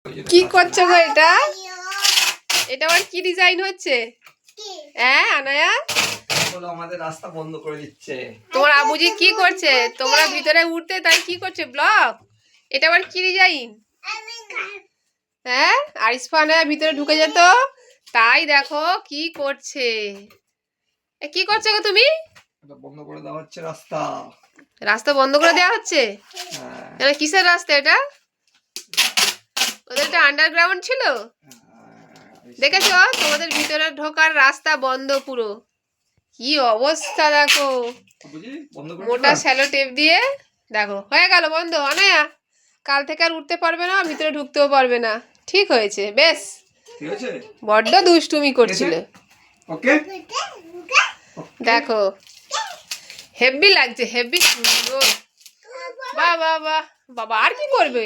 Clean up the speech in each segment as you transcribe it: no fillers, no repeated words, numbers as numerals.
কি করছো গো এটা? এটা আবার কি ডিজাইন হচ্ছে? হ্যাঁ আনায়া, বলো আমাদের রাস্তা বন্ধ করে দিচ্ছে। তোমার আবুজি কি করছে? তোমরা ভিতরে উঠতে তাই কি করছে? ব্লক? এটা আবার কি ডিজাইন? হ্যাঁ, আরিসফা আনায়া ভিতরে ঢুকে যেত, তাই দেখো কি করছে। কি করছো গো তুমি? এটা বন্ধ করে দেওয়া হচ্ছে রাস্তা। রাস্তা বন্ধ করে দেওয়া হচ্ছে? হ্যাঁ, এটা কিসের রাস্তা এটা? ওদের একটা আন্ডারগ্রাউন্ড ছিল। দেখেছো তোমাদের ভিতরে ঢোকার রাস্তা বন্ধ পুরো। কি অবস্থা দেখো, বুঝি বন্ধ করে মোটা দিলাম। শ্যালো টেপ দিয়ে। দেখো হয়ে গেল বন্ধ। অনায়া কাল থেকে আর উঠতে পারবে না, ভিতরে ঢুকতেও পারবে না। ঠিক হয়েছে, বেশ। ঠিক আছে, বড্ড দুষ্টুমি করছিল। ওকে। দেখো হেভি লাগছে, হেভি সুন্দর। বাহ বাহ বাহ বাবা, আর কি করবে?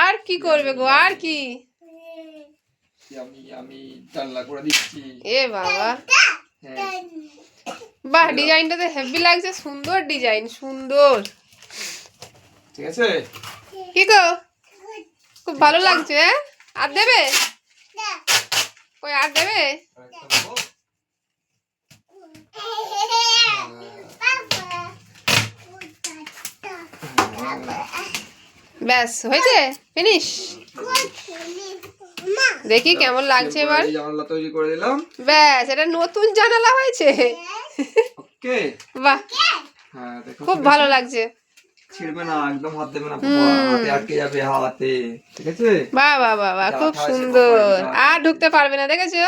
আর কি করবে গো, আর কি? আমি জানলা করে দিচ্ছি। এ বাবা, হ্যাঁ, বাহ ডিজাইনটা তো হেভি লাগছে, সুন্দর ডিজাইন, সুন্দর। ঠিক আছে। কি গো, খুব ভালো লাগছে। হ্যাঁ, আর দেবে? কই আর দেবে? আরেকটা দেবো। ব্যাস হয়েছে, ফিনিশ। দেখি কেমন লাগছে এবার। এই জানলা তৈরি করে দিলাম। ব্যাস, এটা নতুন জানালা হয়েছে। ওকে। বাহ, হ্যাঁ দেখো, খুব ঠিক ভালো আছে? লাগছে। ছিড়বে না, একদম হাত দেবে না, হুম। হাতে আটকে যাবে হাতে। ঠিক আছে। বাহ বাহ বাহ বাহ, এটা খুব আঠা আছে, সুন্দর। বাবা, এটা আঠা আর আছে। ঢুকতে পারবে না, দেখেছো?